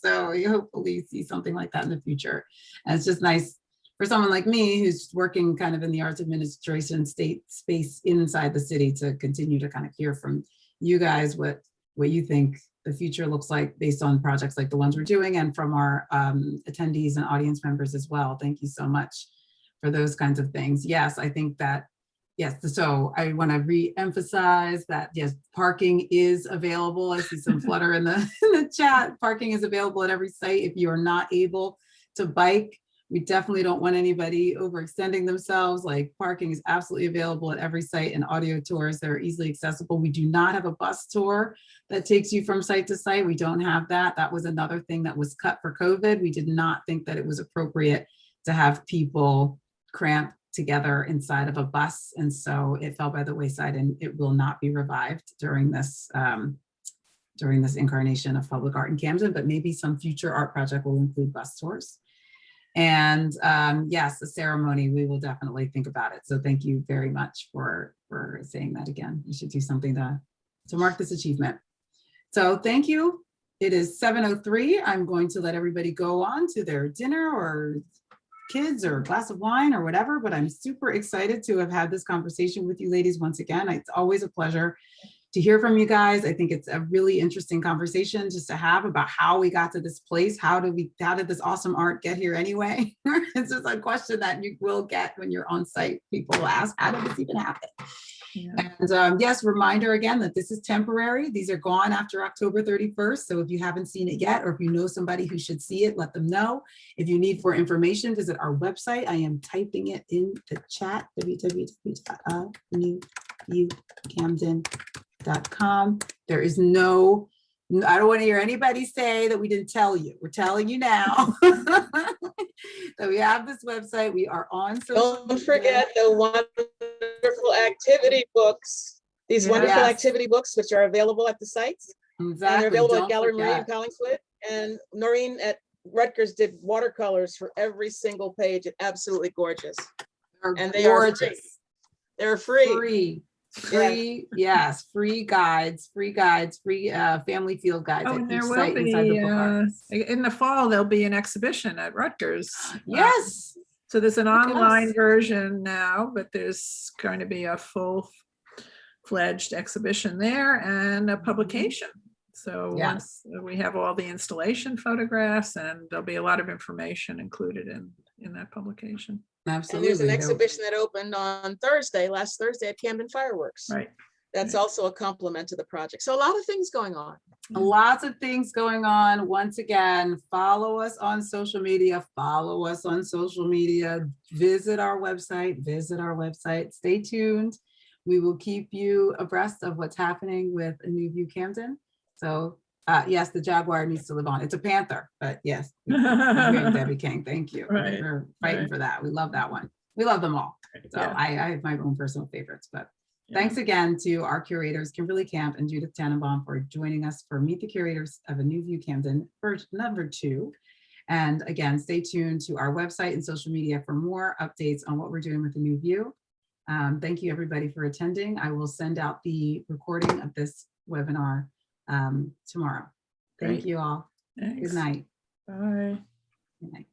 So you hopefully see something like that in the future. And it's just nice for someone like me who's working kind of in the arts administration state space inside the city to continue to kind of hear from you guys what you think the future looks like based on projects like the ones we're doing, and from our attendees and audience members as well. Thank you so much for those kinds of things. Yes, I think that, yes, so I want to re-emphasize that, yes, parking is available. I see some flutter in the chat. Parking is available at every site. If you are not able to bike, we definitely don't want anybody overextending themselves. Like, parking is absolutely available at every site, and audio tours that are easily accessible. We do not have a bus tour that takes you from site to site. We don't have that. That was another thing that was cut for COVID. We did not think that it was appropriate to have people cramped together inside of a bus. And so it fell by the wayside, and it will not be revived during this incarnation of public art in Camden, but maybe some future art project will include bus tours. And yes, the ceremony, we will definitely think about it. So thank you very much for saying that again. We should do something to to mark this achievement. So thank you. It is 7:03. I'm going to let everybody go on to their dinner or kids or a glass of wine or whatever, but I'm super excited to have had this conversation with you ladies once again. It's always a pleasure to hear from you guys. I think it's a really interesting conversation just to have about how we got to this place. How did this awesome art get here anyway? It's just a question that you will get when you're on site. People will ask, how did this even happen? Yeah. And yes, reminder again that this is temporary. These are gone after October 31st. So if you haven't seen it yet, or if you know somebody who should see it, let them know. If you need more information, visit our website. I am typing it in the chat, www.newviewcamden.com. There is no, I don't want to hear anybody say that we didn't tell you. We're telling you now that we have this website. We are on social Don't forget the wonderful activity books. These wonderful Yes. activity books, which are available at the sites. Exactly. And they're available at Don't Gallery Marie in forget. Collingswood. And Noreen at Rutgers did watercolors for every single page. It's absolutely gorgeous. They're And they are free. gorgeous. They're free. Free, yes, free guides, free family field guides. Oh, at and each there will site inside the be, book arts. in the fall, there'll be an exhibition at Rutgers. Yes, So there's an Look at online us. version now, but there's going to be a full-fledged exhibition there and a publication. So once Yes. we have all the installation photographs, and there'll be a lot of information included in that publication. absolutely. And there's an There- exhibition that opened on last Thursday at Camden Fireworks. Right. That's Right. also a complement to the project. So a lot of things going on. Lots of things going on. Once again, follow us on social media. Visit our website. Stay tuned. We will keep you abreast of what's happening with A New View Camden. So yes, the Jaguar needs to live on. It's a panther, but yes, I'm hearing Debbie King. Thank you. Right, We're fighting right. for that. We love that one. We love them all. So Yeah. I have my own personal favorites, but Yeah. thanks again to our curators, Kimberly Camp and Judith Tannenbaum, for joining us for Meet the Curators of A New View Camden, version number 2. And again, stay tuned to our website and social media for more updates on what we're doing with A New View. Thank you everybody for attending. I will send out the recording of this webinar tomorrow. Thank Great. you all. Thanks. Good night. Bye. Good night.